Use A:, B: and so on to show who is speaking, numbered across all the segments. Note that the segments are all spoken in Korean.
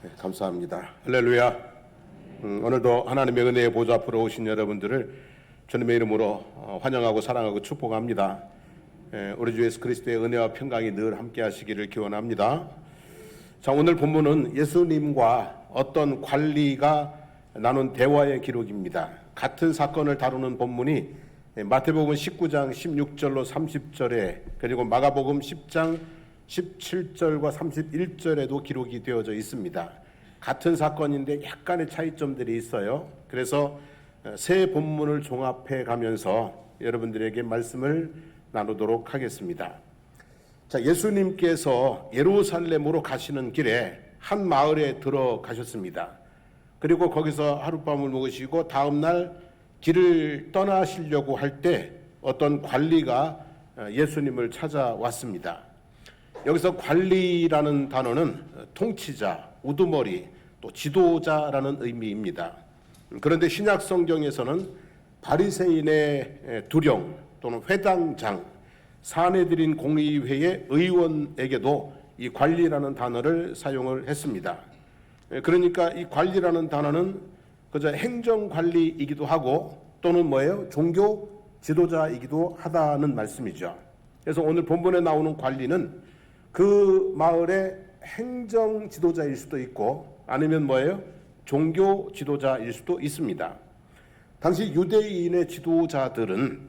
A: 네, 감사합니다. 할렐루야. 오늘도 하나님의 은혜의 보좌 앞으로 오신 여러분들을 주님의 이름으로 환영하고 사랑하고 축복합니다. 우리 주 예수 그리스도의 은혜와 평강이 늘 함께 하시기를 기원합니다. 자, 오늘 본문은 예수님과 어떤 관리가 나눈 대화의 기록입니다. 같은 사건을 다루는 본문이 마태복음 19장 16절로 30절에 그리고 마가복음 10장 17절과 31절에도 기록이 되어져 있습니다. 같은 사건인데 약간의 차이점들이 있어요. 그래서 세 본문을 종합해 가면서 여러분들에게 말씀을 나누도록 하겠습니다. 자, 예수님께서 예루살렘으로 가시는 길에 한 마을에 들어가셨습니다. 그리고 거기서 하룻밤을 묵으시고 다음날 길을 떠나시려고 할 때 어떤 관리가 예수님을 찾아왔습니다. 여기서 관리라는 단어는 통치자, 우두머리, 또 지도자라는 의미입니다. 그런데 신약 성경에서는 바리새인의 두령 또는 회당장, 사내들인 공의회의 의원에게도 이 관리라는 단어를 사용을 했습니다. 그러니까 이 관리라는 단어는 그저 행정관리이기도 하고 또는 뭐예요? 종교 지도자이기도 하다는 말씀이죠. 그래서 오늘 본문에 나오는 관리는 그 마을의 행정 지도자일 수도 있고 아니면 뭐예요? 종교 지도자일 수도 있습니다. 당시 유대인의 지도자들은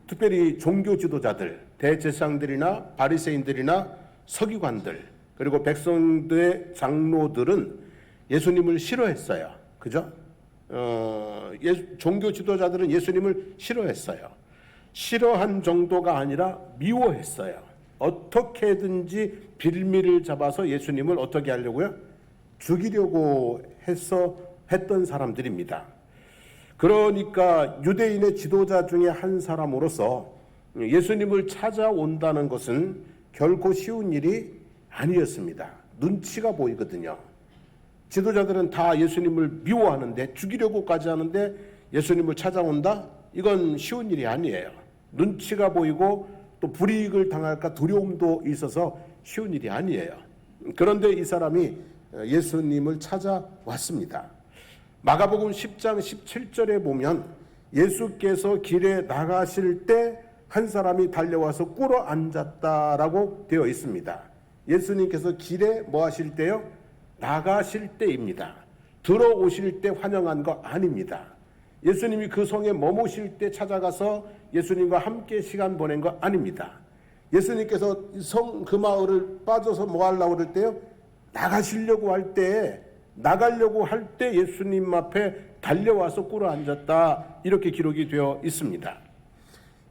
A: 특별히 종교 지도자들, 대제사장들이나 바리새인들이나 서기관들 그리고 백성들의 장로들은 예수님을 싫어했어요. 그죠? 종교 지도자들은 예수님을 싫어했어요. 싫어한 정도가 아니라 미워했어요. 어떻게든지 빌미를 잡아서 예수님을 어떻게 하려고요? 죽이려고 했던 사람들입니다. 그러니까 유대인의 지도자 중에 한 사람으로서 예수님을 찾아온다는 것은 결코 쉬운 일이 아니었습니다. 눈치가 보이거든요. 지도자들은 다 예수님을 미워하는데 죽이려고까지 하는데 예수님을 찾아온다? 이건 쉬운 일이 아니에요. 눈치가 보이고 또 불이익을 당할까 두려움도 있어서 쉬운 일이 아니에요. 그런데 이 사람이 예수님을 찾아왔습니다. 마가복음 10장 17절에 보면 예수께서 길에 나가실 때 한 사람이 달려와서 꿇어 앉았다라고 되어 있습니다. 예수님께서 길에 뭐 하실 때요? 나가실 때입니다. 들어오실 때 환영한 거 아닙니다. 예수님이 그 성에 머무실 때 찾아가서 예수님과 함께 시간 보낸 거 아닙니다. 예수님께서 그 마을을 빠져서 뭐 하려고 그럴 때요? 나가려고 할 때 예수님 앞에 달려와서 꿇어 앉았다. 이렇게 기록이 되어 있습니다.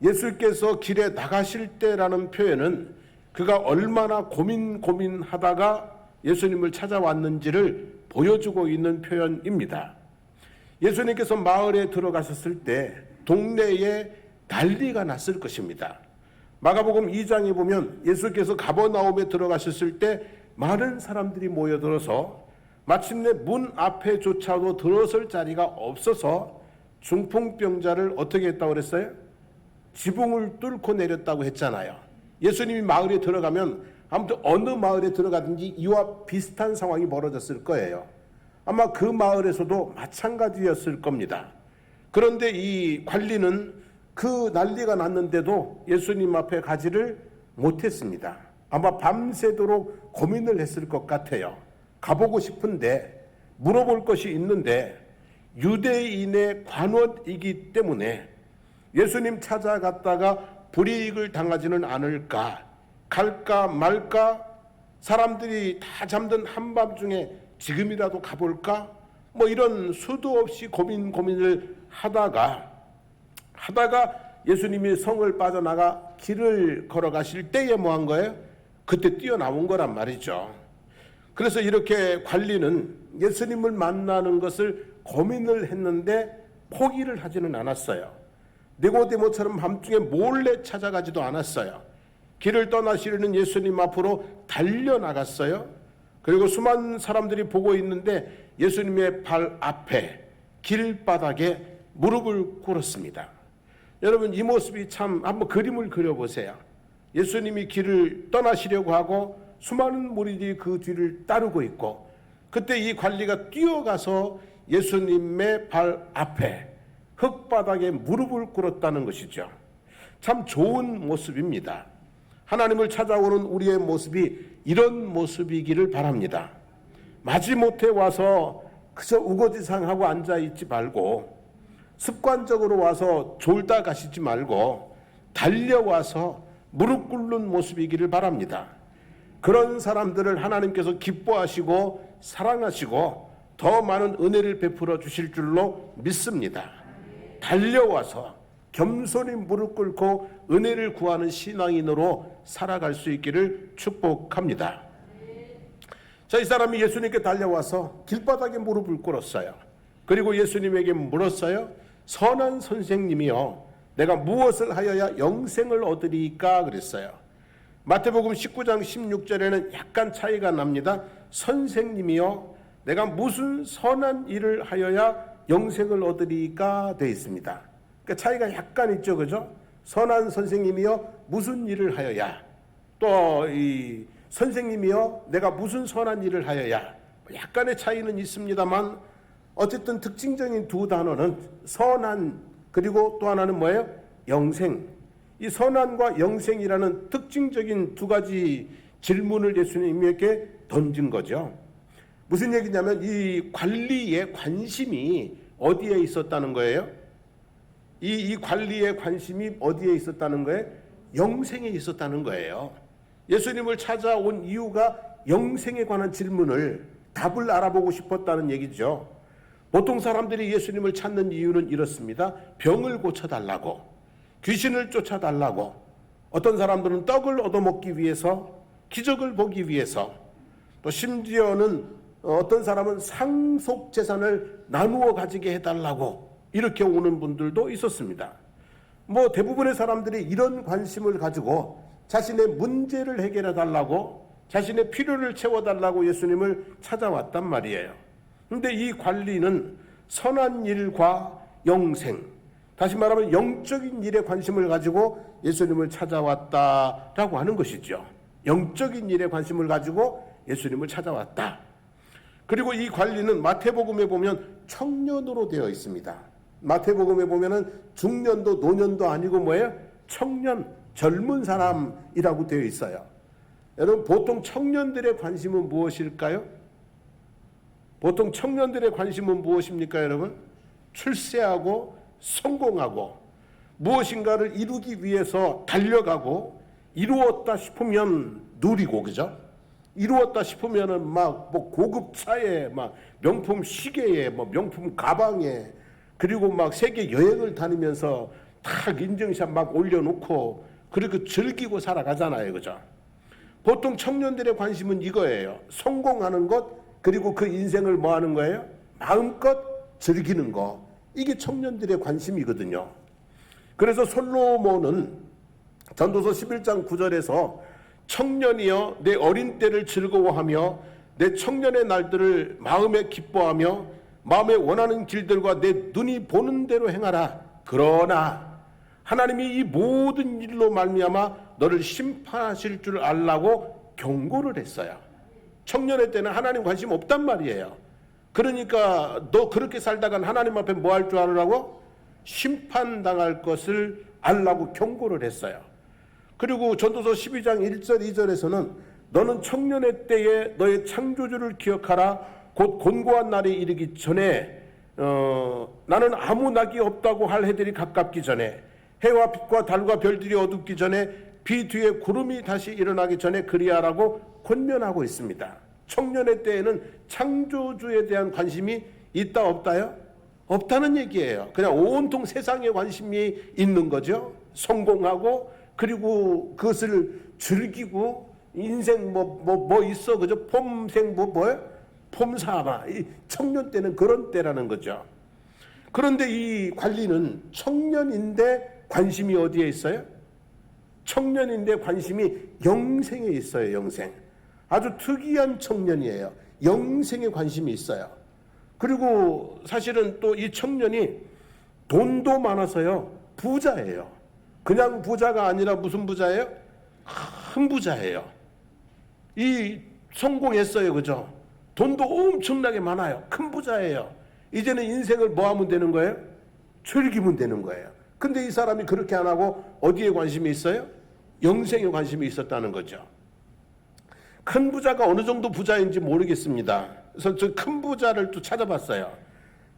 A: 예수께서 길에 나가실 때라는 표현은 그가 얼마나 고민하다가 예수님을 찾아왔는지를 보여주고 있는 표현입니다. 예수님께서 마을에 들어가셨을 때 동네에 난리가 났을 것입니다. 마가복음 2장에 보면 예수께서 가버나움에 들어가셨을 때 많은 사람들이 모여들어서 마침내 문 앞에조차도 들어설 자리가 없어서 중풍병자를 어떻게 했다고 그랬어요? 지붕을 뚫고 내렸다고 했잖아요. 예수님이 마을에 들어가면 아무튼 어느 마을에 들어가든지 이와 비슷한 상황이 벌어졌을 거예요. 아마 그 마을에서도 마찬가지였을 겁니다. 그런데 이 관리는 그 난리가 났는데도 예수님 앞에 가지를 못했습니다. 아마 밤새도록 고민을 했을 것 같아요. 가보고 싶은데 물어볼 것이 있는데 유대인의 관원이기 때문에 예수님 찾아갔다가 불이익을 당하지는 않을까, 갈까 말까, 사람들이 다 잠든 한밤중에 지금이라도 가볼까? 뭐 이런 수도 없이 고민을 하다가 예수님이 성을 빠져나가 길을 걸어가실 때에 뭐 한 거예요? 그때 뛰어나온 거란 말이죠. 그래서 이렇게 관리는 예수님을 만나는 것을 고민을 했는데 포기를 하지는 않았어요. 니고데모처럼 밤중에 몰래 찾아가지도 않았어요. 길을 떠나시려는 예수님 앞으로 달려나갔어요. 그리고 수많은 사람들이 보고 있는데 예수님의 발 앞에 길바닥에 무릎을 꿇었습니다. 여러분, 이 모습이 참 한번 그림을 그려보세요. 예수님이 길을 떠나시려고 하고 수많은 무리들이 그 뒤를 따르고 있고, 그때 이 관리가 뛰어가서 예수님의 발 앞에 흙바닥에 무릎을 꿇었다는 것이죠. 참 좋은 모습입니다. 하나님을 찾아오는 우리의 모습이 이런 모습이기를 바랍니다. 마지못해 와서 그저 우거지상하고 앉아있지 말고, 습관적으로 와서 졸다 가시지 말고 달려와서 무릎 꿇는 모습이기를 바랍니다. 그런 사람들을 하나님께서 기뻐하시고 사랑하시고 더 많은 은혜를 베풀어 주실 줄로 믿습니다. 달려와서 겸손히 무릎 꿇고 은혜를 구하는 신앙인으로 살아갈 수 있기를 축복합니다. 자, 이 사람이 예수님께 달려와서 길바닥에 무릎을 꿇었어요. 그리고 예수님에게 물었어요. 선한 선생님이여, 내가 무엇을 하여야 영생을 얻으리까? 그랬어요. 마태복음 19장 16절에는 약간 차이가 납니다. 선생님이여, 내가 무슨 선한 일을 하여야 영생을 얻으리까? 되어 있습니다. 그러니까 차이가 약간 있죠, 그죠? 선한 선생님이여, 무슨 일을 하여야, 또 이 선생님이여, 내가 무슨 선한 일을 하여야, 약간의 차이는 있습니다만 어쨌든 특징적인 두 단어는 선한, 그리고 또 하나는 뭐예요? 영생. 이 선한과 영생이라는 특징적인 두 가지 질문을 예수님에게 던진 거죠. 무슨 얘기냐면 이 관리의 관심이 어디에 있었다는 거예요? 이 관리의 관심이 어디에 있었다는 거예요? 영생에 있었다는 거예요. 예수님을 찾아온 이유가 영생에 관한 질문을, 답을 알아보고 싶었다는 얘기죠. 보통 사람들이 예수님을 찾는 이유는 이렇습니다. 병을 고쳐달라고, 귀신을 쫓아달라고, 어떤 사람들은 떡을 얻어먹기 위해서, 기적을 보기 위해서, 또 심지어는 어떤 사람은 상속 재산을 나누어 가지게 해달라고 이렇게 오는 분들도 있었습니다. 뭐 대부분의 사람들이 이런 관심을 가지고 자신의 문제를 해결해 달라고, 자신의 필요를 채워달라고 예수님을 찾아왔단 말이에요. 그런데 이 관리는 선한 일과 영생, 다시 말하면 영적인 일에 관심을 가지고 예수님을 찾아왔다라고 하는 것이죠. 영적인 일에 관심을 가지고 예수님을 찾아왔다. 그리고 이 관리는 마태복음에 보면 청년으로 되어 있습니다. 마태복음에 보면은 중년도 노년도 아니고 뭐예요? 청년, 젊은 사람이라고 되어 있어요. 여러분, 보통 청년들의 관심은 무엇일까요? 보통 청년들의 관심은 무엇입니까, 여러분? 출세하고 성공하고 무엇인가를 이루기 위해서 달려가고, 이루었다 싶으면 누리고, 그죠? 이루었다 싶으면은 막 뭐 고급 차에, 막 명품 시계에, 뭐 명품 가방에, 그리고 막 세계 여행을 다니면서 탁 인증샷 막 올려놓고 그렇게 즐기고 살아가잖아요, 그죠? 보통 청년들의 관심은 이거예요. 성공하는 것, 그리고 그 인생을 뭐 하는 거예요? 마음껏 즐기는 거. 이게 청년들의 관심이거든요. 그래서 솔로몬은 전도서 11장 9절에서 청년이여, 내 어린 때를 즐거워하며 내 청년의 날들을 마음에 기뻐하며 마음에 원하는 길들과 내 눈이 보는 대로 행하라. 그러나 하나님이 이 모든 일로 말미암아 너를 심판하실 줄 알라고 경고를 했어요. 청년의 때는 하나님 관심 없단 말이에요. 그러니까 너 그렇게 살다간 하나님 앞에 뭐 할 줄 알으라고? 심판당할 것을 알라고 경고를 했어요. 그리고 전도서 12장 1절 2절에서는 너는 청년의 때에 너의 창조주를 기억하라. 곧 곤고한 날이 이르기 전에 나는 아무 낙이 없다고 할 해들이 가깝기 전에, 해와 빛과 달과 별들이 어둡기 전에, 비 뒤에 구름이 다시 일어나기 전에 그리하라고 권면하고 있습니다. 청년의 때에는 창조주에 대한 관심이 있다 없다요? 없다는 얘기예요. 그냥 온통 세상에 관심이 있는 거죠. 성공하고, 그리고 그것을 즐기고, 인생 뭐 있어, 그죠? 폼생 뭐예요? 폼사마. 이 청년 때는 그런 때라는 거죠. 그런데 이 관리는 청년인데 관심이 어디에 있어요? 청년인데 관심이 영생에 있어요. 영생. 아주 특이한 청년이에요. 영생에 관심이 있어요. 그리고 사실은 또 이 청년이 돈도 많아서요, 부자예요. 그냥 부자가 아니라 무슨 부자예요? 큰 부자예요. 이 성공했어요. 그죠? 돈도 엄청나게 많아요. 큰 부자예요. 이제는 인생을 뭐 하면 되는 거예요? 즐기면 되는 거예요. 근데 이 사람이 그렇게 안 하고 어디에 관심이 있어요? 영생에 관심이 있었다는 거죠. 큰 부자가 어느 정도 부자인지 모르겠습니다. 그래서 저 큰 부자를 또 찾아봤어요.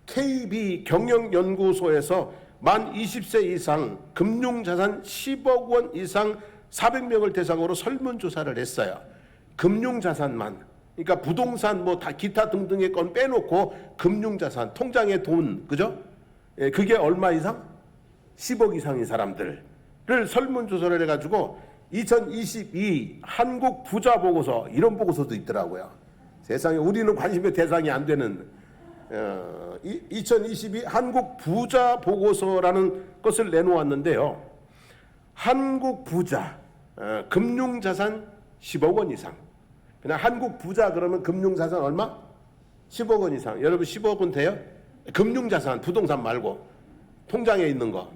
A: KB 경영연구소에서 만 20세 이상 금융자산 10억 원 이상 400명을 대상으로 설문조사를 했어요. 금융자산만. 그러니까 부동산 뭐 다 기타 등등의 건 빼놓고 금융자산, 통장의 돈, 그죠? 예, 그게 얼마 이상? 10억 이상인 사람들을 설문조사를 해가지고 2022 한국 부자 보고서, 이런 보고서도 있더라고요. 세상에 우리는 관심의 대상이 안 되는 2022 한국 부자 보고서라는 것을 내놓았는데요. 한국 부자, 금융자산 10억 원 이상. 그냥 한국 부자 그러면 금융자산 얼마? 10억 원 이상. 여러분 10억 원 돼요? 금융자산, 부동산 말고 통장에 있는 거.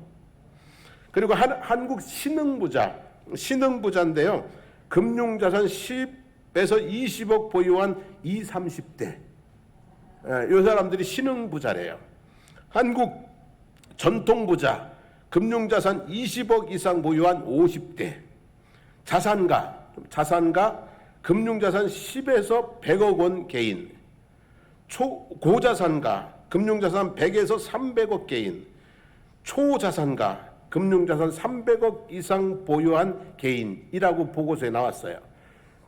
A: 그리고 한국 신흥부자, 신흥부자인데요. 금융자산 10에서 20억 보유한 20, 30대. 이 사람들이 신흥부자래요. 한국 전통부자, 금융자산 20억 이상 보유한 50대. 자산가, 금융자산 10에서 100억 원 개인. 고자산가, 금융자산 100에서 300억 개인. 초자산가, 금융자산 300억 이상 보유한 개인이라고 보고서에 나왔어요.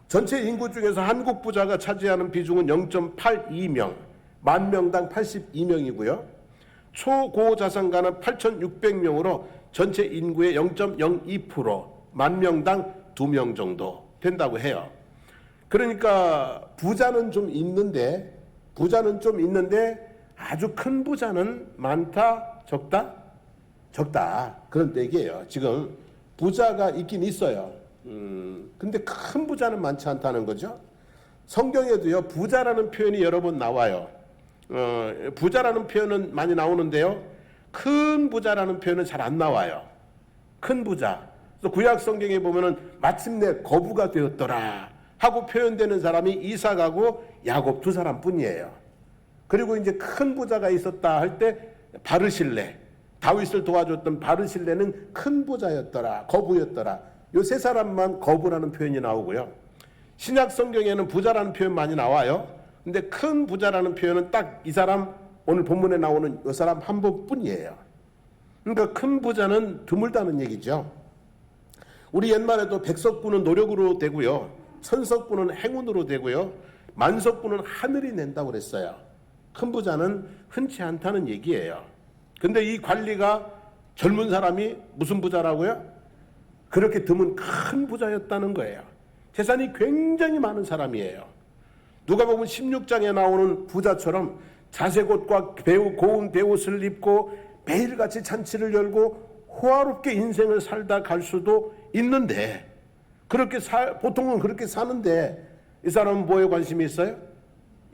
A: 전체 인구 중에서 한국 부자가 차지하는 비중은 0.82명, 만 명당 82명이고요. 초고자산가는 8,600명으로 전체 인구의 0.02%, 만 명당 2명 정도 된다고 해요. 그러니까 부자는 좀 있는데 아주 큰 부자는 많다, 적다? 적다. 그런 얘기예요. 지금 부자가 있긴 있어요. 근데 큰 부자는 많지 않다는 거죠. 성경에도요, 부자라는 표현이 여러 번 나와요. 부자라는 표현은 많이 나오는데요. 큰 부자라는 표현은 잘 안 나와요. 큰 부자. 그래서 구약 성경에 보면은 마침내 거부가 되었더라 하고 표현되는 사람이 이삭하고 야곱 두 사람뿐이에요. 그리고 이제 큰 부자가 있었다 할 때 바르실레, 다윗을 도와줬던 바르실레는 큰 부자였더라, 거부였더라. 요 세 사람만 거부라는 표현이 나오고요. 신약 성경에는 부자라는 표현 많이 나와요. 근데 큰 부자라는 표현은 딱 이 사람, 오늘 본문에 나오는 이 사람 한 번뿐이에요. 그러니까 큰 부자는 드물다는 얘기죠. 우리 옛말에도 백석구는 노력으로 되고요, 천석구는 행운으로 되고요, 만석구는 하늘이 낸다고 그랬어요. 큰 부자는 흔치 않다는 얘기예요. 근데 이 관리가 젊은 사람이 무슨 부자라고요? 그렇게 드문 큰 부자였다는 거예요. 재산이 굉장히 많은 사람이에요. 누가복음 16장에 나오는 부자처럼 자색옷과 고운 베옷을 입고 매일같이 잔치를 열고 호화롭게 인생을 살다 갈 수도 있는데, 보통은 그렇게 사는데 이 사람은 뭐에 관심이 있어요?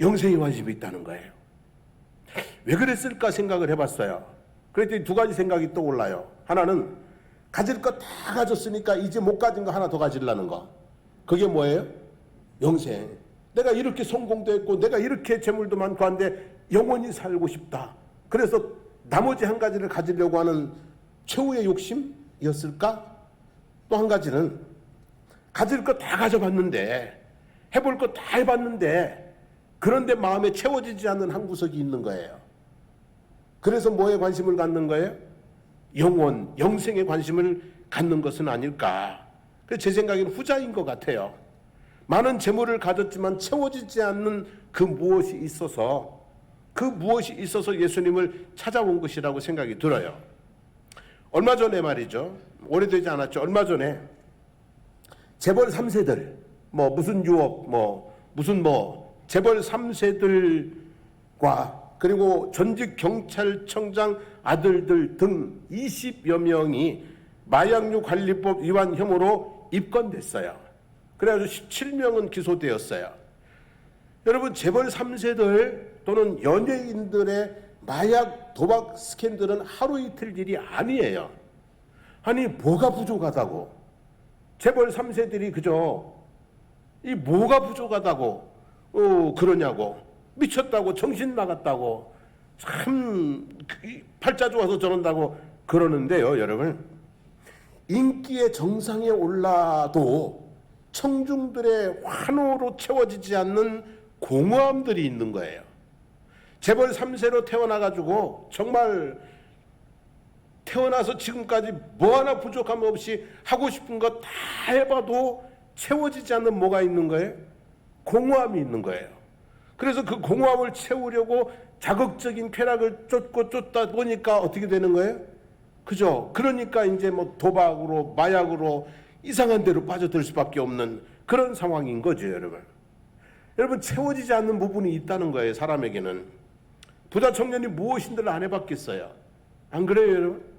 A: 영생에 관심이 있다는 거예요. 왜 그랬을까 생각을 해봤어요. 그랬더니 두 가지 생각이 떠올라요. 하나는 가질 거 다 가졌으니까 이제 못 가진 거 하나 더 가지려는 거. 그게 뭐예요? 영생. 내가 이렇게 성공도 했고 내가 이렇게 재물도 많고 한데 영원히 살고 싶다. 그래서 나머지 한 가지를 가지려고 하는 최후의 욕심이었을까? 또 한 가지는 가질 거 다 가져봤는데, 해볼 거 다 해봤는데, 그런데 마음에 채워지지 않는 한 구석이 있는 거예요. 그래서 뭐에 관심을 갖는 거예요? 영원, 영생에 관심을 갖는 것은 아닐까. 그래서 제 생각에는 후자인 것 같아요. 많은 재물을 가졌지만 채워지지 않는 그 무엇이 있어서 예수님을 찾아온 것이라고 생각이 들어요. 얼마 전에 말이죠. 오래되지 않았죠. 얼마 전에 재벌 3세들, 무슨 유업, 재벌 3세들과 그리고 전직 경찰청장 아들들 등 20여 명이 마약류 관리법 위반 혐의로 입건됐어요. 그래가지고 17명은 기소되었어요. 여러분, 재벌 3세들 또는 연예인들의 마약 도박 스캔들은 하루 이틀 일이 아니에요. 아니, 뭐가 부족하다고? 재벌 3세들이 그저 이 뭐가 부족하다고 그러냐고, 미쳤다고, 정신 나갔다고, 참 팔자 좋아서 저런다고 그러는데요. 여러분, 인기의 정상에 올라도 청중들의 환호로 채워지지 않는 공허함들이 있는 거예요. 재벌 3세로 태어나가지고 정말 태어나서 지금까지 뭐 하나 부족함 없이 하고 싶은 거 다 해봐도 채워지지 않는 뭐가 있는 거예요? 공허함이 있는 거예요. 그래서 그 공허함을 채우려고 자극적인 쾌락을 쫓다 보니까 어떻게 되는 거예요? 그죠? 그러니까 이제 뭐 도박으로, 마약으로 이상한 데로 빠져들 수밖에 없는 그런 상황인 거죠, 여러분. 여러분, 채워지지 않는 부분이 있다는 거예요, 사람에게는. 부자 청년이 무엇인들 안 해봤겠어요? 안 그래요, 여러분?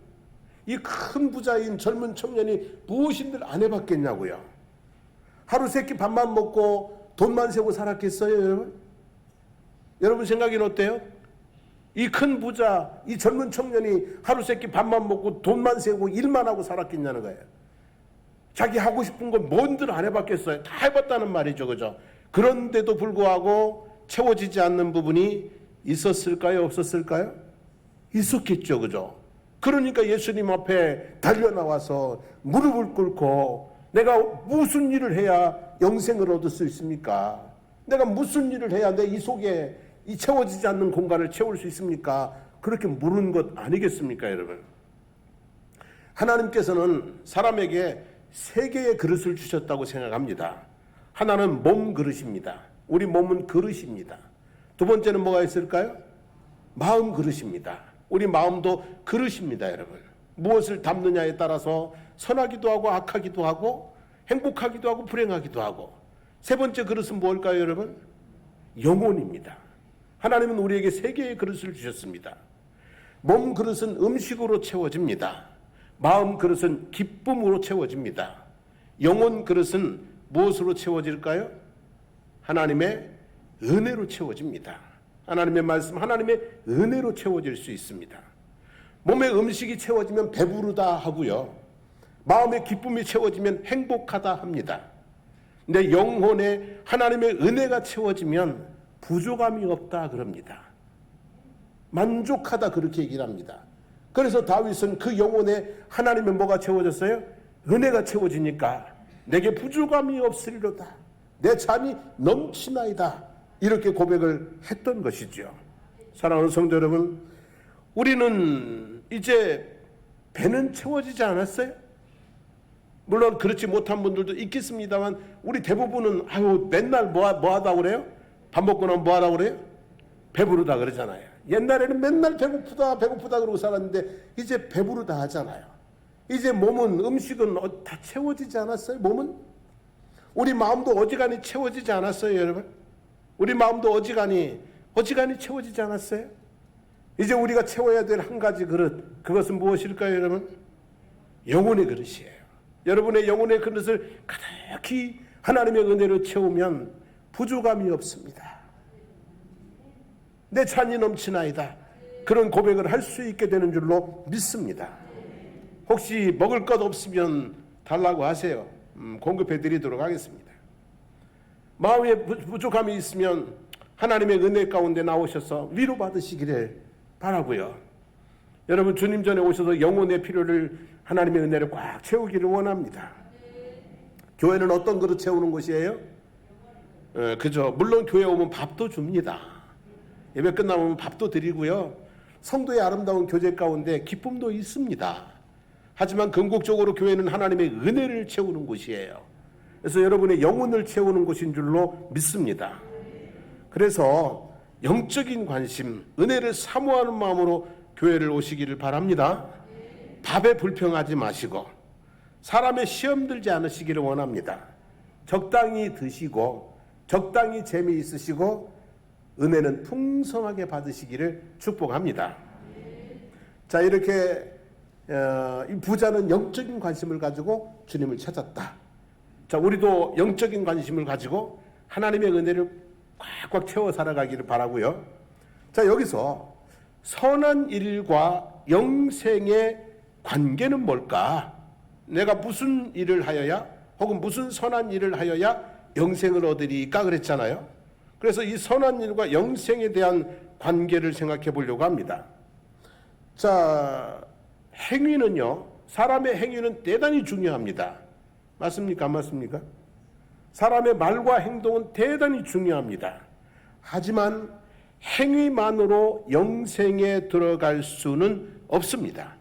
A: 이 큰 부자인 젊은 청년이 무엇인들 안 해봤겠냐고요. 하루 세끼 밥만 먹고 돈만 세고 살았겠어요, 여러분? 여러분 생각에는 어때요? 이 큰 부자, 이 젊은 청년이 하루 세끼 밥만 먹고 돈만 세고 일만 하고 살았겠냐는 거예요. 자기 하고 싶은 건 뭔들 안 해봤겠어요? 다 해봤다는 말이죠, 그죠? 그런데도 불구하고 채워지지 않는 부분이 있었을까요? 없었을까요? 있었겠죠, 그죠? 그러니까 예수님 앞에 달려나와서 무릎을 꿇고 내가 무슨 일을 해야 영생을 얻을 수 있습니까? 내가 무슨 일을 해야 내 이 속에 이 채워지지 않는 공간을 채울 수 있습니까? 그렇게 물은 것 아니겠습니까, 여러분? 하나님께서는 사람에게 세 개의 그릇을 주셨다고 생각합니다. 하나는 몸 그릇입니다. 우리 몸은 그릇입니다. 두 번째는 뭐가 있을까요? 마음 그릇입니다. 우리 마음도 그릇입니다, 여러분. 무엇을 담느냐에 따라서 선하기도 하고 악하기도 하고 행복하기도 하고 불행하기도 하고. 세 번째 그릇은 뭘까요, 여러분? 영혼입니다. 하나님은 우리에게 세 개의 그릇을 주셨습니다. 몸 그릇은 음식으로 채워집니다. 마음 그릇은 기쁨으로 채워집니다. 영혼 그릇은 무엇으로 채워질까요? 하나님의 은혜로 채워집니다. 하나님의 말씀, 하나님의 은혜로 채워질 수 있습니다. 몸의 음식이 채워지면 배부르다 하고요. 마음의 기쁨이 채워지면 행복하다 합니다. 내 영혼에 하나님의 은혜가 채워지면 부족함이 없다 그럽니다. 만족하다 그렇게 얘기를 합니다. 그래서 다윗은 그 영혼에 하나님의 뭐가 채워졌어요? 은혜가 채워지니까 내게 부족함이 없으리로다. 내 잠이 넘치나이다. 이렇게 고백을 했던 것이죠. 사랑하는 성도 여러분, 우리는 이제 배는 채워지지 않았어요? 물론 그렇지 못한 분들도 있겠습니다만 우리 대부분은 맨날 뭐 하다 그래요? 밥 먹고 나면 뭐 하다 그래요? 배부르다 그러잖아요. 옛날에는 맨날 배고프다 그러고 살았는데 이제 배부르다 하잖아요. 이제 몸은, 음식은 다 채워지지 않았어요? 몸은? 우리 마음도 어지간히 채워지지 않았어요, 여러분? 우리 마음도 어지간히 채워지지 않았어요? 이제 우리가 채워야 될 한 가지 그릇, 그것은 무엇일까요, 여러분? 영혼의 그릇이에요. 여러분의 영혼의 그릇을 가득히 하나님의 은혜로 채우면 부족함이 없습니다. 내 잔이 넘치나이다. 그런 고백을 할 수 있게 되는 줄로 믿습니다. 혹시 먹을 것 없으면 달라고 하세요. 공급해 드리도록 하겠습니다. 마음에 부족함이 있으면 하나님의 은혜 가운데 나오셔서 위로받으시기를 바라고요. 여러분, 주님 전에 오셔서 영혼의 필요를 하나님의 은혜를 꽉 채우기를 원합니다. 교회는 어떤 그릇 채우는 곳이에요? 그죠. 물론 교회 오면 밥도 줍니다. 예배 끝나면 밥도 드리고요. 성도의 아름다운 교제 가운데 기쁨도 있습니다. 하지만 궁극적으로 교회는 하나님의 은혜를 채우는 곳이에요. 그래서 여러분의 영혼을 채우는 곳인 줄로 믿습니다. 그래서 영적인 관심, 은혜를 사모하는 마음으로 교회를 오시기를 바랍니다. 밥에 불평하지 마시고 사람의 시험 들지 않으시기를 원합니다. 적당히 드시고 적당히 재미있으시고 은혜는 풍성하게 받으시기를 축복합니다. 자, 이렇게 이 부자는 영적인 관심을 가지고 주님을 찾았다. 자, 우리도 영적인 관심을 가지고 하나님의 은혜를 꽉꽉 채워 살아가기를 바라고요. 자, 여기서 선한 일과 영생의 관계는 뭘까? 내가 무슨 일을 하여야 혹은 무슨 선한 일을 하여야 영생을 얻으리까 그랬잖아요. 그래서 이 선한 일과 영생에 대한 관계를 생각해 보려고 합니다. 자, 행위는요, 사람의 행위는 대단히 중요합니다. 맞습니까? 안 맞습니까? 사람의 말과 행동은 대단히 중요합니다. 하지만 행위만으로 영생에 들어갈 수는 없습니다.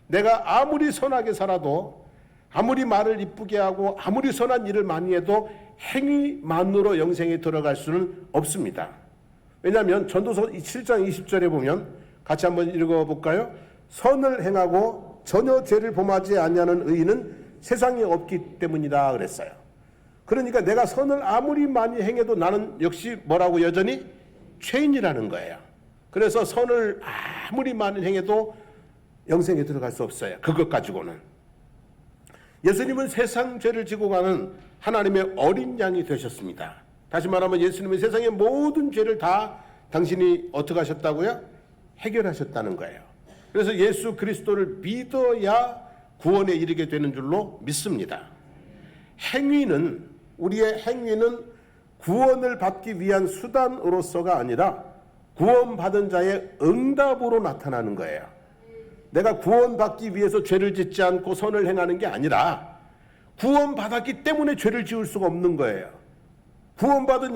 A: 내가 아무리 선하게 살아도, 아무리 말을 이쁘게 하고, 아무리 선한 일을 많이 해도 행위만으로 영생에 들어갈 수는 없습니다. 왜냐하면 전도서 7장 20절에 보면 같이 한번 읽어볼까요? 선을 행하고 전혀 죄를 범하지 아니하는 의인은 세상에 없기 때문이다 그랬어요. 그러니까 내가 선을 아무리 많이 행해도 나는 역시 뭐라고 여전히 죄인이라는 거예요. 그래서 선을 아무리 많이 행해도 영생에 들어갈 수 없어요. 그것 가지고는. 예수님은 세상 죄를 지고 가는 하나님의 어린 양이 되셨습니다. 다시 말하면 예수님은 세상의 모든 죄를 다 당신이 어떻게 하셨다고요? 해결하셨다는 거예요. 그래서 예수 그리스도를 믿어야 구원에 이르게 되는 줄로 믿습니다. 행위는, 우리의 행위는 구원을 받기 위한 수단으로서가 아니라 구원받은 자의 응답으로 나타나는 거예요. 내가 구원받기 위해서 죄를 짓지 않고 선을 행하는 게 아니라 구원받았기 때문에 죄를 지을 수가 없는 거예요. 구원받은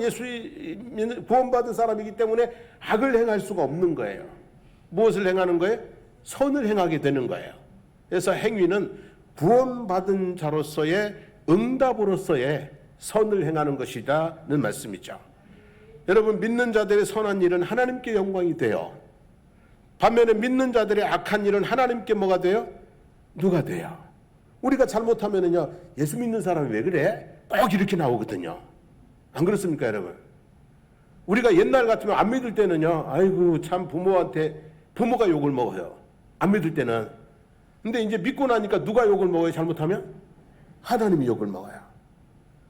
A: 사람이기 때문에 악을 행할 수가 없는 거예요. 무엇을 행하는 거예요? 선을 행하게 되는 거예요. 그래서 행위는 구원받은 자로서의 응답으로서의 선을 행하는 것이다는 말씀이죠. 여러분, 믿는 자들의 선한 일은 하나님께 영광이 돼요. 반면에 믿는 자들의 악한 일은 하나님께 뭐가 돼요? 누가 돼요? 우리가 잘못하면은요, 예수 믿는 사람이 왜 그래? 꼭 이렇게 나오거든요. 안 그렇습니까, 여러분? 우리가 옛날 같으면 안 믿을 때는요, 아이고 참 부모가 욕을 먹어요. 안 믿을 때는. 근데 이제 믿고 나니까 누가 욕을 먹어요? 잘못하면 하나님이 욕을 먹어요.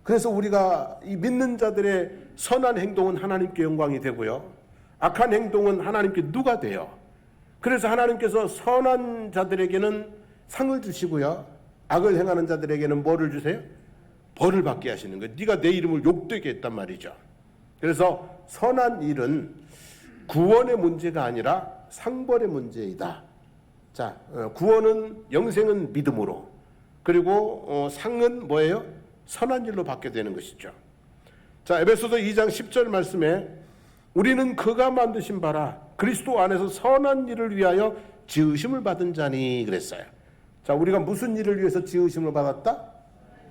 A: 그래서 우리가 이 믿는 자들의 선한 행동은 하나님께 영광이 되고요, 악한 행동은 하나님께 누가 돼요. 그래서 하나님께서 선한 자들에게는 상을 주시고요, 악을 행하는 자들에게는 뭐를 주세요? 벌을 받게 하시는 거예요. 네가 내 이름을 욕되게 했단 말이죠. 그래서 선한 일은 구원의 문제가 아니라 상벌의 문제이다. 자, 구원은, 영생은 믿음으로, 그리고 상은 뭐예요? 선한 일로 받게 되는 것이죠. 자, 에베소서 2장 10절 말씀에 우리는 그가 만드신 바라 그리스도 안에서 선한 일을 위하여 지으심을 받은 자니 그랬어요. 자, 우리가 무슨 일을 위해서 지으심을 받았다?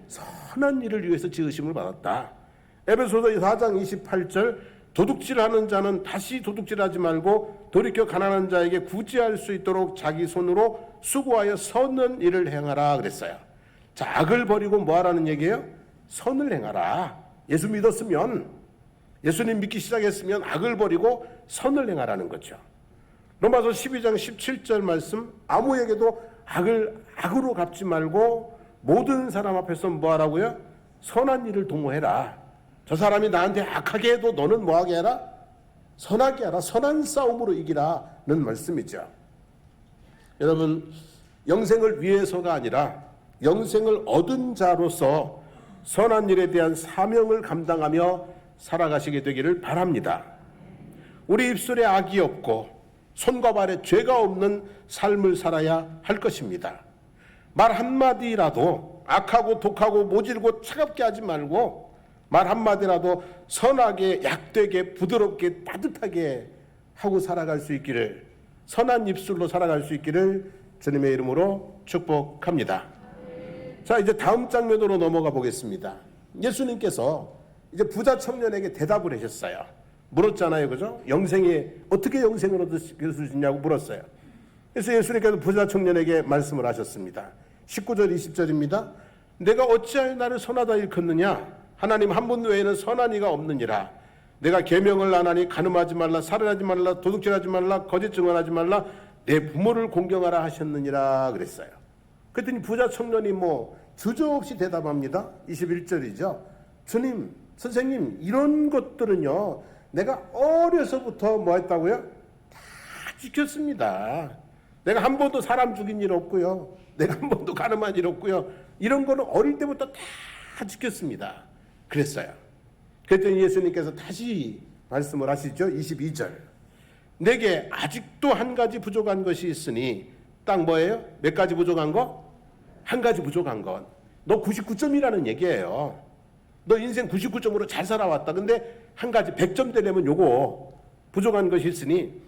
A: 선한 일을 위해서 지으심을 받았다. 에베소서 4장 28절 도둑질하는 자는 다시 도둑질하지 말고 돌이켜 가난한 자에게 구제할 수 있도록 자기 손으로 수고하여 선한 일을 행하라 그랬어요. 자, 악을 버리고 뭐 하라는 얘기예요? 선을 행하라. 예수 믿었으면, 예수님 믿기 시작했으면 악을 버리고 선을 행하라는 거죠. 로마서 12장 17절 말씀, 아무에게도 악을 악으로 갚지 말고 모든 사람 앞에서 뭐 하라고요? 선한 일을 동호해라. 저 사람이 나한테 악하게 해도 너는 뭐하게 해라? 선하게 하라. 선한 싸움으로 이기라는 말씀이죠. 여러분, 영생을 위해서가 아니라 영생을 얻은 자로서 선한 일에 대한 사명을 감당하며 살아가시게 되기를 바랍니다. 우리 입술에 악이 없고 손과 발에 죄가 없는 삶을 살아야 할 것입니다. 말 한마디라도 악하고 독하고 모질고 차갑게 하지 말고 말 한마디라도 선하게, 약되게, 부드럽게, 따뜻하게 하고 살아갈 수 있기를, 선한 입술로 살아갈 수 있기를 주님의 이름으로 축복합니다. 자, 이제 다음 장면으로 넘어가 보겠습니다. 예수님께서 이제 부자 청년에게 대답을 하셨어요. 물었잖아요, 그죠? 어떻게 영생을 얻을 수 있냐고 물었어요. 그래서 예수님께서 부자 청년에게 말씀을 하셨습니다. 19절 20절입니다. 내가 어찌하여 나를 선하다 일컫느냐? 하나님 한 분 외에는 선한 이가 없느니라. 내가 계명을 안 하니 간음하지 말라, 살인하지 말라, 도둑질하지 말라, 거짓 증언하지 말라, 내 부모를 공경하라 하셨느니라 그랬어요. 그랬더니 부자 청년이 주저없이 대답합니다. 21절이죠. 주님, 선생님, 이런 것들은요, 내가 어려서부터 뭐 했다고요? 다 지켰습니다. 내가 한 번도 사람 죽인 일 없고요, 내가 한 번도 간음한 일 없고요, 이런 거는 어릴 때부터 다 지켰습니다. 그랬어요. 그랬더니 예수님께서 다시 말씀을 하시죠. 22절. 내게 아직도 한 가지 부족한 것이 있으니 딱 뭐예요? 몇 가지 부족한 거? 한 가지 부족한 것. 너 99점이라는 얘기예요. 너 인생 99점으로 잘 살아왔다. 근데 한 가지 100점 되려면 요거 부족한 것이 있으니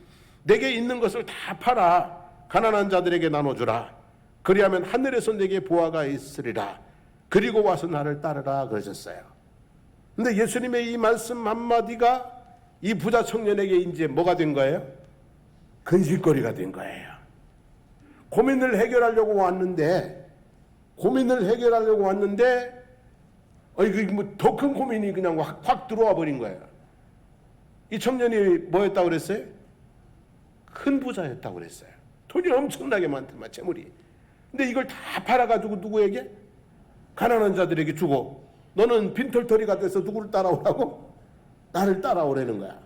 A: 내게 있는 것을 다 팔아 가난한 자들에게 나눠주라. 그리하면 하늘에서 내게 보화가 있으리라. 그리고 와서 나를 따르라 그러셨어요. 근데 예수님의 이 말씀 한마디가 이 부자 청년에게 이제 뭐가 된 거예요? 근실거리가 된 거예요. 고민을 해결하려고 왔는데 더 큰 고민이 그냥 확 들어와 버린 거예요. 이 청년이 뭐였다고 그랬어요? 큰 부자였다고 그랬어요. 돈이 엄청나게 많더만, 재물이. 근데 이걸 다 팔아가지고 누구에게? 가난한 자들에게 주고, 너는 빈털터리가 돼서 누구를 따라오라고? 나를 따라오라는 거야.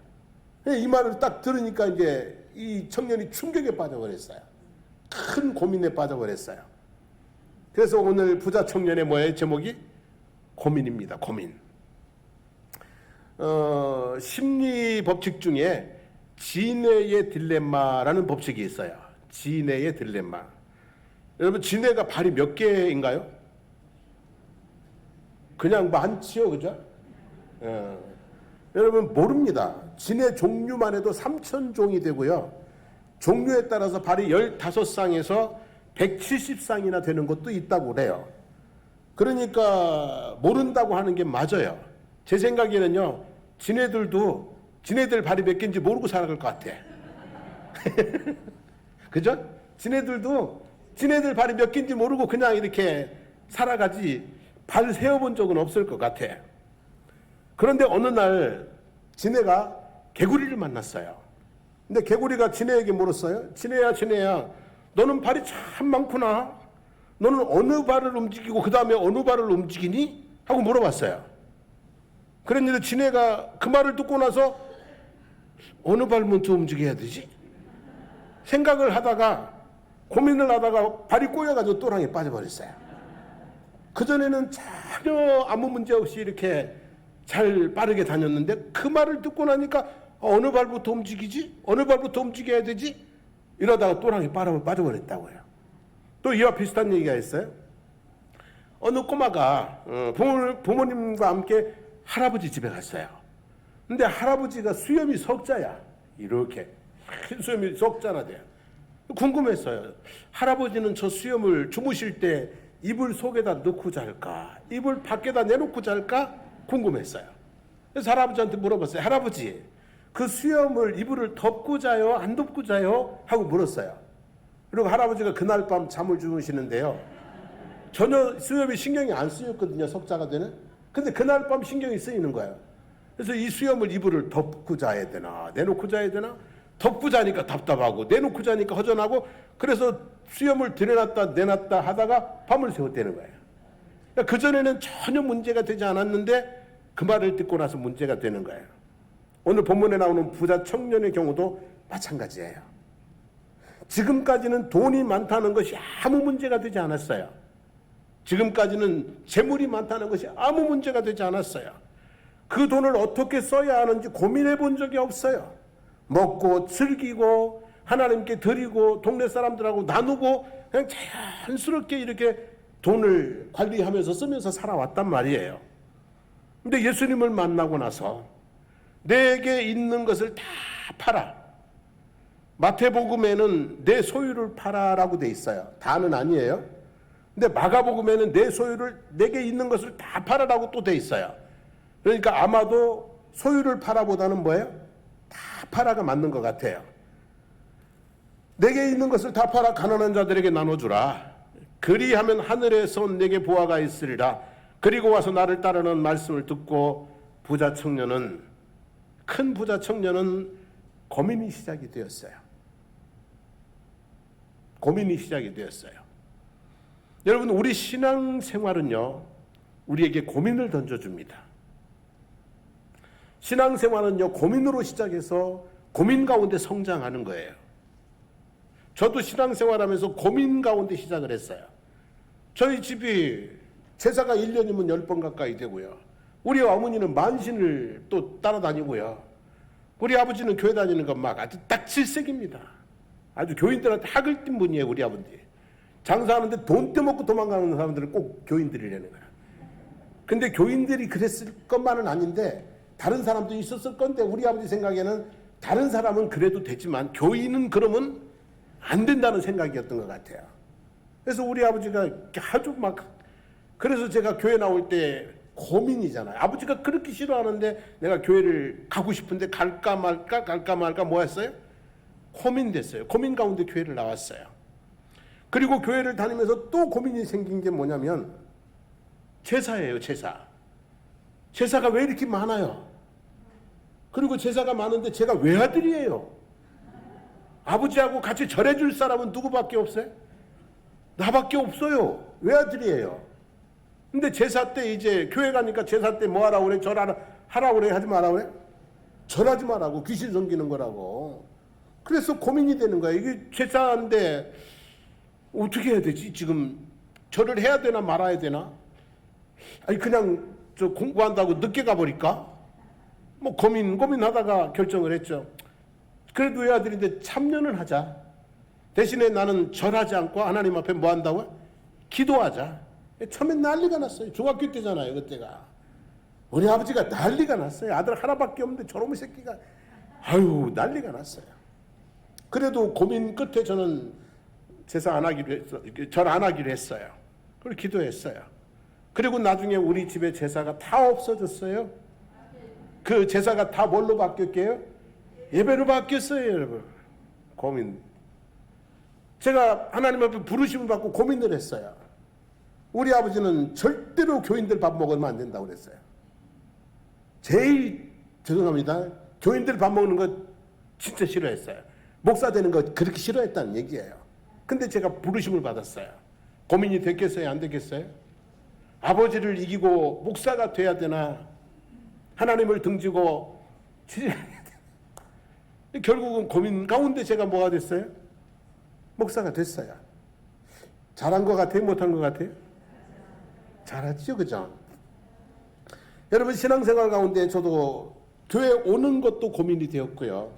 A: 이 말을 딱 들으니까 이제 이 청년이 충격에 빠져버렸어요. 큰 고민에 빠져버렸어요. 그래서 오늘 부자 청년의 뭐예요? 제목이? 고민입니다. 고민. 심리 법칙 중에 진해의 딜레마라는 법칙이 있어요. 진해의 딜레마. 여러분, 진해가 발이 몇 개인가요? 그냥 많지요, 그죠? 여러분 모릅니다. 진해 종류만 해도 3,000종이 되고요. 종류에 따라서 발이 15쌍에서 170쌍이나 되는 것도 있다고 그래요. 그러니까 모른다고 하는 게 맞아요. 제 생각에는요, 지네들 발이 몇 개인지 모르고 살아갈 것 같아. 그죠? 지네들도 지네들 발이 몇 개인지 모르고 그냥 이렇게 살아가지 발 세어본 적은 없을 것 같아. 그런데 어느 날 지네가 개구리를 만났어요. 근데 개구리가 지네에게 물었어요. 지네야, 너는 발이 참 많구나. 너는 어느 발을 움직이고 그 다음에 어느 발을 움직이니? 하고 물어봤어요. 그랬는데 지네가 그 말을 듣고 나서 어느 발 먼저 움직여야 되지? 생각을 하다가 고민을 하다가 발이 꼬여가지고 또랑에 빠져버렸어요. 그전에는 전혀 아무 문제 없이 이렇게 잘 빠르게 다녔는데 그 말을 듣고 나니까 어느 발부터 움직이지? 어느 발부터 움직여야 되지? 이러다가 또랑에 빠져버렸다고요. 또 이와 비슷한 얘기가 있어요. 어느 꼬마가 부모님과 함께 할아버지 집에 갔어요. 근데 할아버지가 수염이 석자야. 이렇게 수염이 석자나 돼요. 궁금했어요. 할아버지는 저 수염을 주무실 때 이불 속에다 넣고 잘까? 이불 밖에다 내놓고 잘까? 궁금했어요. 그래서 할아버지한테 물어봤어요. 할아버지, 그 수염을 이불을 덮고 자요? 안 덮고 자요? 하고 물었어요. 그리고 할아버지가 그날 밤 잠을 주무시는데요. 전혀 수염이 신경이 안 쓰였거든요. 석자가 되는. 근데 그날 밤 신경이 쓰이는 거예요. 그래서 이 수염을 이불을 덮고 자야 되나 내놓고 자야 되나? 덮고 자니까 답답하고 내놓고 자니까 허전하고, 그래서 수염을 들여놨다 내놨다 하다가 밤을 새웠다는 거예요. 그러니까 그전에는 전혀 문제가 되지 않았는데 그 말을 듣고 나서 문제가 되는 거예요. 오늘 본문에 나오는 부자 청년의 경우도 마찬가지예요. 지금까지는 돈이 많다는 것이 아무 문제가 되지 않았어요. 지금까지는 재물이 많다는 것이 아무 문제가 되지 않았어요. 그 돈을 어떻게 써야 하는지 고민해 본 적이 없어요. 먹고 즐기고 하나님께 드리고 동네 사람들하고 나누고 그냥 자연스럽게 이렇게 돈을 관리하면서 쓰면서 살아왔단 말이에요. 근데 예수님을 만나고 나서 내게 있는 것을 다 팔아. 마태복음에는 내 소유를 팔아라고 돼 있어요. 다는 아니에요. 근데 마가복음에는 내 소유를, 내게 있는 것을 다 팔아라고 또 돼 있어요. 그러니까 아마도 소유를 팔아보다는 뭐예요? 다 팔아가 맞는 것 같아요. 내게 있는 것을 다 팔아 가난한 자들에게 나눠주라. 그리하면 하늘에서 내게 보화가 있으리라. 그리고 와서 나를 따르는 말씀을 듣고 큰 부자 청년은 고민이 시작이 되었어요. 고민이 시작이 되었어요. 여러분, 우리 신앙생활은요, 우리에게 고민을 던져줍니다. 신앙생활은요, 고민으로 시작해서 고민 가운데 성장하는 거예요. 저도 신앙생활하면서 고민 가운데 시작을 했어요. 저희 집이 제사가 1년이면 10번 가까이 되고요. 우리 어머니는 만신을 또 따라다니고요. 우리 아버지는 교회 다니는 건 막 아주 딱 질색입니다. 아주 교인들한테 학을 띈 분이에요, 우리 아버지. 장사하는데 돈 떼먹고 도망가는 사람들은 꼭 교인들이라는 거야. 근데 교인들이 그랬을 것만은 아닌데 다른 사람도 있었을 건데 우리 아버지 생각에는 다른 사람은 그래도 되지만 교인은 그러면 안 된다는 생각이었던 것 같아요. 그래서 우리 아버지가 아주 막, 그래서 제가 교회 나올 때 고민이잖아요. 아버지가 그렇게 싫어하는데 내가 교회를 가고 싶은데 갈까 말까 뭐 했어요? 고민됐어요. 고민 가운데 교회를 나왔어요. 그리고 교회를 다니면서 또 고민이 생긴 게 뭐냐면 제사예요, 제사. 제사가 왜 이렇게 많아요? 그리고 제사가 많은데 제가 외아들이에요. 아버지하고 같이 절해줄 사람은 누구밖에 없어요? 나밖에 없어요. 외아들이에요. 근데 제사 때 이제 교회 가니까 제사 때 뭐 하라고 그래? 하라고 그래? 하지 마라고 그래? 절하지 말라고. 귀신 섬기는 거라고. 그래서 고민이 되는 거야. 이게 제사인데 어떻게 해야 되지? 지금 절을 해야 되나 말아야 되나? 아니 그냥 저 공부한다고 늦게 가버릴까? 뭐 고민하다가 결정을 했죠. 그래도 외아들인데 참여는 하자. 대신에 나는 절하지 않고 하나님 앞에 뭐 한다고요? 기도하자. 처음엔 난리가 났어요. 중학교 때잖아요, 그때가. 우리 아버지가 난리가 났어요. 아들 하나밖에 없는데 저놈의 새끼가 아유 난리가 났어요. 그래도 고민 끝에 저는 제사 안 하기로 했어요. 절 안 하기로 했어요. 그리고 기도했어요. 그리고 나중에 우리 집에 제사가 다 없어졌어요. 그 제사가 다 뭘로 바뀌었게요? 예배로 바뀌었어요, 여러분. 고민. 제가 하나님 앞에 부르심을 받고 고민을 했어요. 우리 아버지는 절대로 교인들 밥 먹으면 안 된다고 그랬어요. 제일 죄송합니다. 교인들 밥 먹는 거 진짜 싫어했어요. 목사 되는 거 그렇게 싫어했다는 얘기예요. 근데 제가 부르심을 받았어요. 고민이 됐겠어요? 안 됐겠어요? 아버지를 이기고 목사가 돼야 되나? 하나님을 등지고 결국은 고민 가운데 제가 뭐가 됐어요? 목사가 됐어요. 잘한 것 같아요? 못한 것 같아요? 잘하죠, 그죠? 여러분 신앙생활 가운데 저도 교회 오는 것도 고민이 되었고요.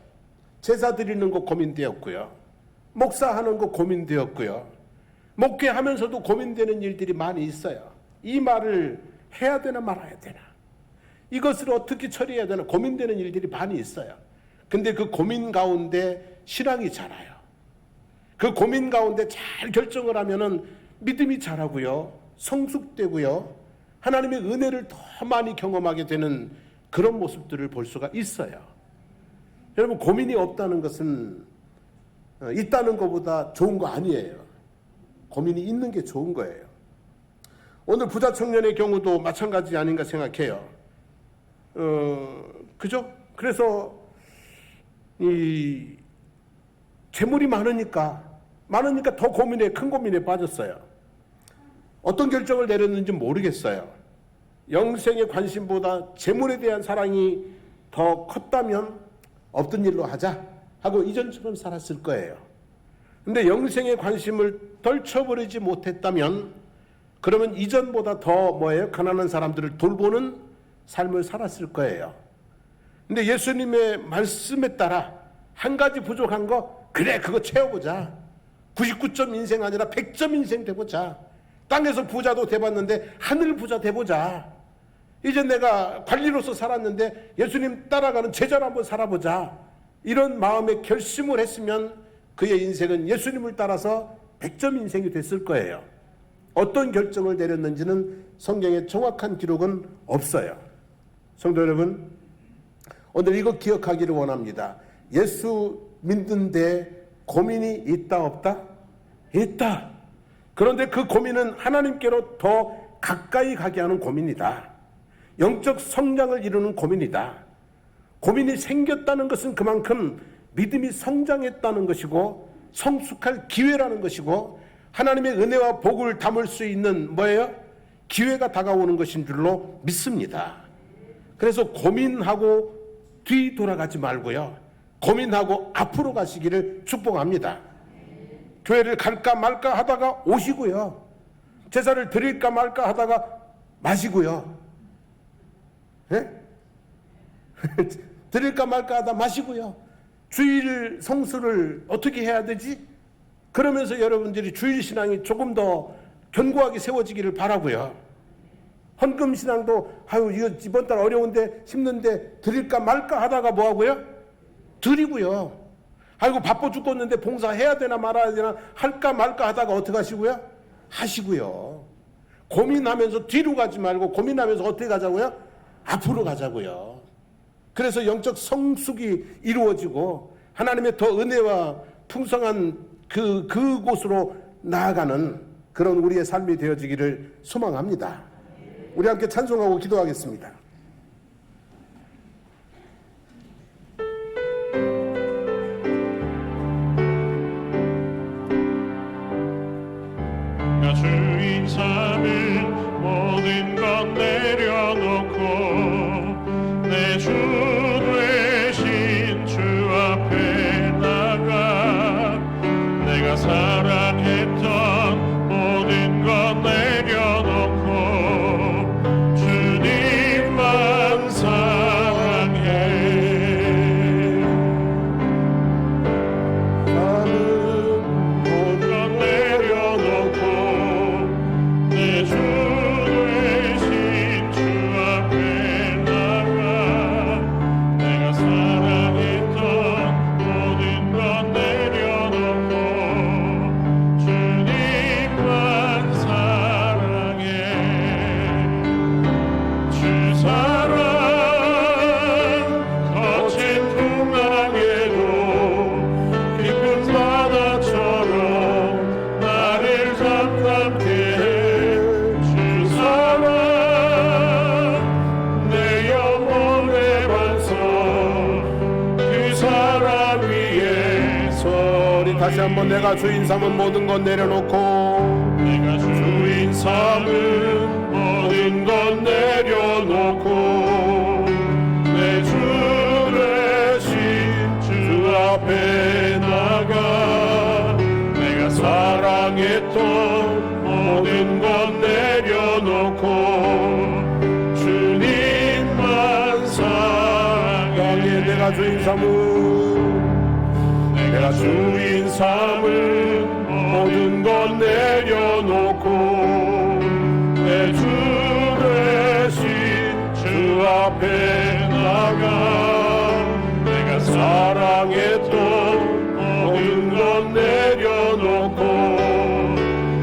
A: 제사 드리는 것 고민되었고요. 목사하는 것 고민되었고요. 목회하면서도 고민되는 일들이 많이 있어요. 이 말을 해야 되나 말아야 되나? 이것을 어떻게 처리해야 되나 고민되는 일들이 많이 있어요. 근데 그 고민 가운데 신앙이 자라요. 그 고민 가운데 잘 결정을 하면은 믿음이 자라고요. 성숙되고요. 하나님의 은혜를 더 많이 경험하게 되는 그런 모습들을 볼 수가 있어요. 여러분 고민이 없다는 것은 있다는 것보다 좋은 거 아니에요. 고민이 있는 게 좋은 거예요. 오늘 부자 청년의 경우도 마찬가지 아닌가 생각해요. 그죠? 그래서 이 재물이 많으니까 더 큰 고민에 빠졌어요. 어떤 결정을 내렸는지 모르겠어요. 영생의 관심보다 재물에 대한 사랑이 더 컸다면 없던 일로 하자 하고 이전처럼 살았을 거예요. 근데 영생의 관심을 떨쳐버리지 못했다면 그러면 이전보다 더 가난한 사람들을 돌보는 삶을 살았을 거예요. 근데 예수님의 말씀에 따라 한 가지 부족한 거 그래 그거 채워보자. 99점 인생 아니라 100점 인생 돼보자. 땅에서 부자도 돼봤는데 하늘 부자 돼보자. 이제 내가 관리로서 살았는데 예수님 따라가는 제자로 한번 살아보자. 이런 마음의 결심을 했으면 그의 인생은 예수님을 따라서 100점 인생이 됐을 거예요. 어떤 결정을 내렸는지는 성경에 정확한 기록은 없어요. 성도 여러분, 오늘 이거 기억하기를 원합니다. 예수 믿는데 고민이 있다 없다? 있다. 그런데 그 고민은 하나님께로 더 가까이 가게 하는 고민이다. 영적 성장을 이루는 고민이다. 고민이 생겼다는 것은 그만큼 믿음이 성장했다는 것이고 성숙할 기회라는 것이고 하나님의 은혜와 복을 담을 수 있는 기회가 다가오는 것인 줄로 믿습니다. 그래서 고민하고 뒤돌아가지 말고요. 고민하고 앞으로 가시기를 축복합니다. 교회를 갈까 말까 하다가 오시고요. 제사를 드릴까 말까 하다가 마시고요. 예? 드릴까 말까 하다 마시고요. 주일 성수를 어떻게 해야 되지? 그러면서 여러분들이 주일 신앙이 조금 더 견고하게 세워지기를 바라고요. 헌금 신앙도 아유 이거 이번 달 어려운데 힘든데 드릴까 말까 하다가 뭐 하고요? 드리고요. 아이고 바빠 죽겠는데 봉사해야 되나 말아야 되나 할까 말까 하다가 어떻게 하시고요? 하시고요. 고민하면서 뒤로 가지 말고 고민하면서 어떻게 가자고요? 앞으로 가자고요. 그래서 영적 성숙이 이루어지고 하나님의 더 은혜와 풍성한 그곳으로 나아가는 그런 우리의 삶이 되어지기를 소망합니다. 우리 함께 찬송하고 기도하겠습니다.
B: 주인 삼은 모든 것 내려놓고 내 주 되신 주 앞에 나가 내가 사랑했던 모든 것 내려놓고 주님만 사랑해. 모든 것 내려놓고 내 주 되신 주 앞에 나가 내가 사랑했던 모든 것 내려놓고 주님만 사랑해. 주 사랑 거친 풍랑에도 깊은 바다처럼 나를 잠잠케 해. 주 사랑 내 영혼의 반석 그 사랑 위에서
A: 우리 다시 한번 내가 주인 삼은 모든 것 내려놓고
B: 내가 주인 삼은 모든 것 내려놓고 내 주 되신 주 앞에 나가 내가 사랑했던 모든 것 내려놓고 주님만 사랑해.
A: 내가 주인 삼은
B: 내가 주인 삼은 모든 것 내려놓고 내 주 되신 주 앞에 나가 내가 사랑했던 모든 것 내려놓고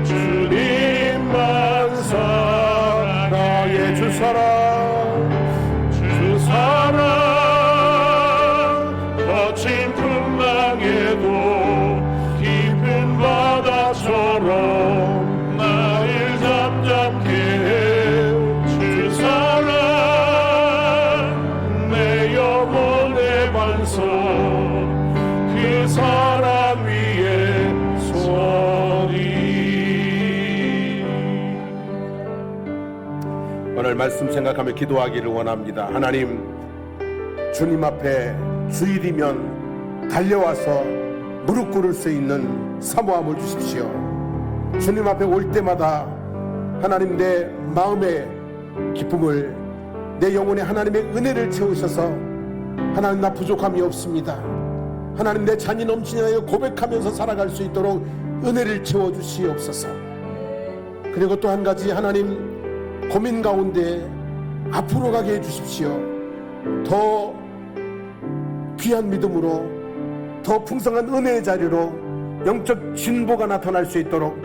B: 주님만 사랑해.
A: 주 사랑
B: 주 사랑 거친 풍랑에도 깊은 바다처럼 나를 잠잠케 해. 주 사랑 내 영혼의 반석 그 사랑 위에 서리.
A: 오늘 말씀 생각하며 기도하기를 원합니다. 하나님, 주님 앞에 주일이면 달려와서 무릎 꿇을 수 있는 사모함을 주십시오. 주님 앞에 올 때마다 하나님 내 마음의 기쁨을 내 영혼에 하나님의 은혜를 채우셔서 하나님 나 부족함이 없습니다. 하나님 내 잔이 넘치나요 고백하면서 살아갈 수 있도록 은혜를 채워주시옵소서. 그리고 또 한 가지 하나님 고민 가운데 앞으로 가게 해주십시오. 더 귀한 믿음으로 더 풍성한 은혜의 자리로 영적 진보가 나타날 수 있도록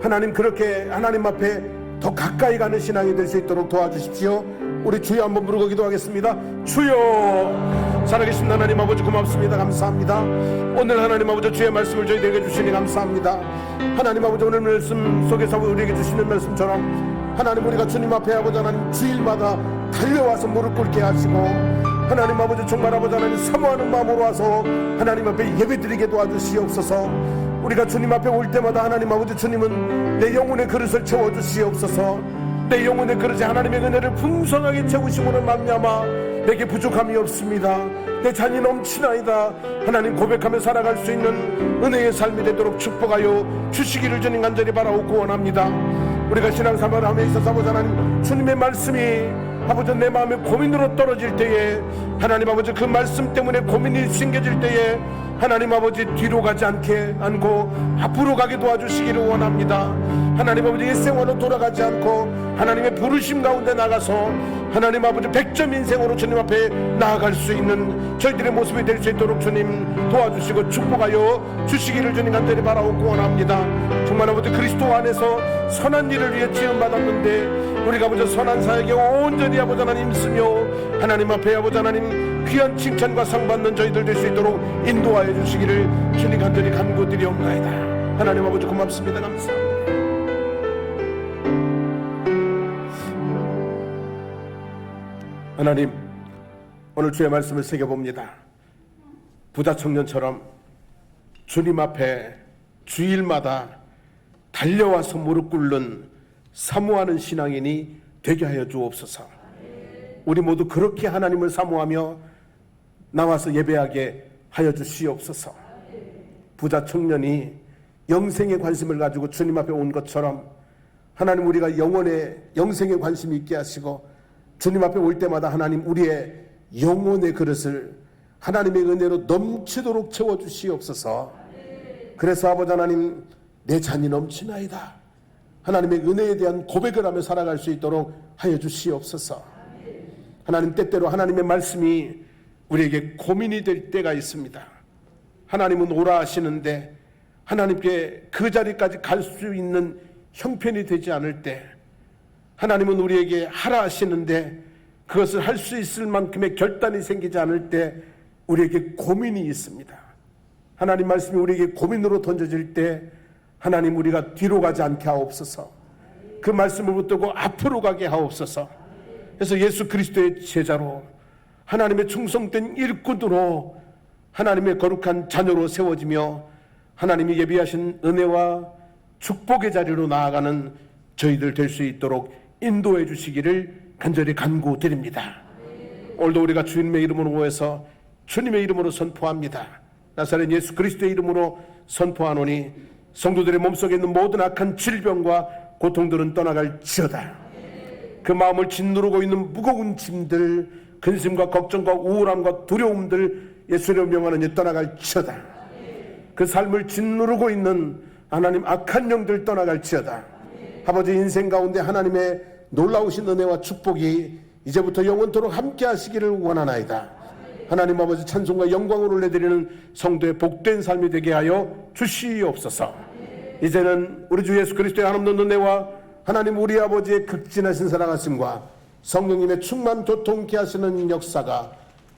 A: 하나님 그렇게 하나님 앞에 더 가까이 가는 신앙이 될 수 있도록 도와주십시오. 우리 주여 한번 부르고 기도하겠습니다. 주여, 살아계신 하나님 아버지 고맙습니다. 감사합니다. 오늘 하나님 아버지 주의 말씀을 저희들에게 주시니 감사합니다. 하나님 아버지 오늘 말씀 속에서 우리에게 주시는 말씀처럼 하나님 우리가 주님 앞에 아버지 하나님 주일마다 달려와서 무릎 꿇게 하시고 하나님 아버지 정말 아버지 하나님 사모하는 마음으로 와서 하나님 앞에 예배드리게 도와주시옵소서. 우리가 주님 앞에 올 때마다 하나님 아버지 주님은 내 영혼의 그릇을 채워주시옵소서. 내 영혼의 그릇에 하나님의 은혜를 풍성하게 채우심으로 말미암아 내게 부족함이 없습니다. 내 잔이 넘치나이다. 하나님 고백하며 살아갈 수 있는 은혜의 삶이 되도록 축복하여 주시기를 주님 간절히 바라옵고 원합니다. 우리가 신앙생활을 하며 있어서 아버지 하나님 주님의 말씀이 아버지 내 마음에 고민으로 떨어질 때에 하나님 아버지 그 말씀 때문에 고민이 생겨질 때에 하나님 아버지 뒤로 가지 않고 앞으로 가게 도와주시기를 원합니다. 하나님 아버지 옛생활로 돌아가지 않고 하나님의 부르심 가운데 나가서 하나님 아버지 100점 인생으로 주님 앞에 나아갈 수 있는 저희들의 모습이 될 수 있도록 주님 도와주시고 축복하여 주시기를 주님 간절히 바라옵고 원합니다. 정말 아버지 그리스도 안에서 선한 일을 위해 지음받았는데 우리가 아버지 선한 사역에 온전히 아버지 하나님 쓰며 하나님 앞에 아버지 하나님 귀한 칭찬과 상 받는 저희들 될 수 있도록 인도하여 주시기를 주님 간절히 간구드리옵나이다. 하나님 아버지 고맙습니다. 감사합니다. 하나님 오늘 주의 말씀을 새겨봅니다. 부자 청년처럼 주님 앞에 주일마다 달려와서 무릎 꿇는 사모하는 신앙인이 되게 하여 주옵소서. 우리 모두 그렇게 하나님을 사모하며 나와서 예배하게 하여 주시옵소서. 부자 청년이 영생에 관심을 가지고 주님 앞에 온 것처럼 하나님 우리가 영생에 관심이 있게 하시고 주님 앞에 올 때마다 하나님 우리의 영혼의 그릇을 하나님의 은혜로 넘치도록 채워주시옵소서. 그래서 아버지 하나님 내 잔이 넘치나이다 하나님의 은혜에 대한 고백을 하며 살아갈 수 있도록 하여 주시옵소서. 하나님 때때로 하나님의 말씀이 우리에게 고민이 될 때가 있습니다. 하나님은 오라 하시는데 하나님께 그 자리까지 갈 수 있는 형편이 되지 않을 때 하나님은 우리에게 하라 하시는데 그것을 할 수 있을 만큼의 결단이 생기지 않을 때 우리에게 고민이 있습니다. 하나님 말씀이 우리에게 고민으로 던져질 때 하나님 우리가 뒤로 가지 않게 하옵소서. 그 말씀을 붙들고 앞으로 가게 하옵소서. 그래서 예수 그리스도의 제자로 하나님의 충성된 일꾼으로 하나님의 거룩한 자녀로 세워지며 하나님이 예비하신 은혜와 축복의 자리로 나아가는 저희들 될 수 있도록 인도해 주시기를 간절히 간구드립니다. 오늘도 우리가 주님의 이름으로 모여서 주님의 이름으로 선포합니다. 나사렛 예수 그리스도의 이름으로 선포하노니 성도들의 몸속에 있는 모든 악한 질병과 고통들은 떠나갈지어다. 그 마음을 짓누르고 있는 무거운 짐들, 근심과 걱정과 우울함과 두려움들 예수로 명하는 이 떠나갈지어다. 그 삶을 짓누르고 있는 하나님 악한 영들 떠나갈지어다. 아버지 인생 가운데 하나님의 놀라우신 은혜와 축복이 이제부터 영원토록 함께 하시기를 원하나이다. 하나님 아버지 찬송과 영광을 올려드리는 성도의 복된 삶이 되게 하여 주시옵소서. 이제는 우리 주 예수 그리스도의 한없는 은혜와 하나님 우리 아버지의 극진하신 사랑하심과 성령님의 충만 교통케 하시는 역사가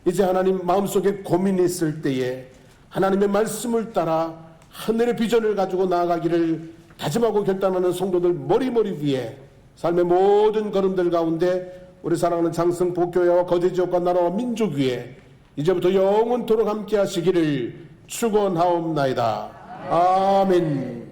A: 이제 하나님 마음속에 고민이 있을 때에 하나님의 말씀을 따라 하늘의 비전을 가지고 나아가기를 다짐하고 결단하는 성도들 머리머리 위에 삶의 모든 걸음들 가운데 우리 사랑하는 장성 복교회와 거제지역과 나라와 민족 위에 이제부터 영원토록 함께 하시기를 축원하옵나이다. 아멘.